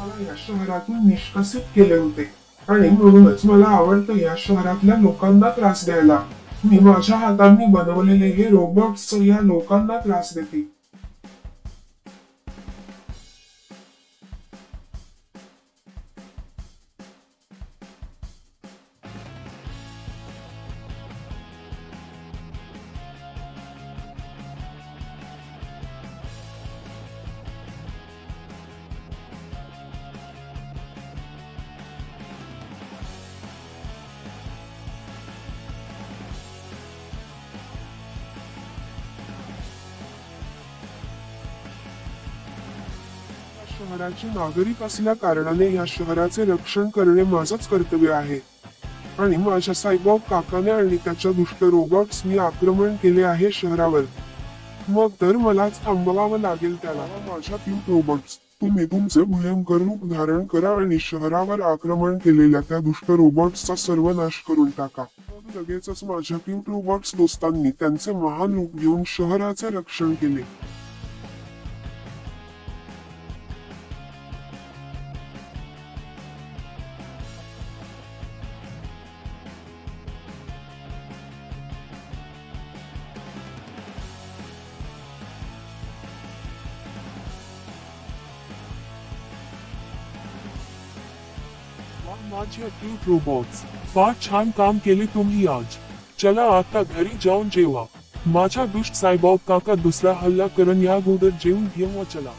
मला या शहरातून निष्कासित केले होते आणि म्हणूनच मला आवडतं या शहरातल्या लोकांना त्रास द्यायला. मी माझ्या हातांनी बनवलेले हे रोबोट्स या लोकांना त्रास देते. शहराचे नागरिक असल्या कारणाने या शहराचे रक्षण करणे माझंच कर्तव्य आहे. आणि माझ्या सायबॉब काकाने आणि त्याच्या दुष्ट रोबोट्सनी आक्रमण केले आहे शहरावर. मग तर मलाच थांबवावं लागेल त्याला. माझ्या क्यूट रोबोट्स, तुम्ही तुमचे भयंकर रूप धारण करा आणि शहरावर आक्रमण केलेल्या त्या दुष्ट रोबोट्सचा सर्वनाश करून टाका. मग लगेचच माझ्या क्यूट रोबोट्स दोस्तांनी त्यांचे महान रूप घेऊन शहराचे रक्षण केले. माझे क्यूट रोबोट्स, फार छान काम केले तुम्ही आज. चला आता घरी जाऊन जेवा. माझा दुष्ट सायबॉब काका दुसरा हल्ला करून या अगोदर जेवून घेऊ चला.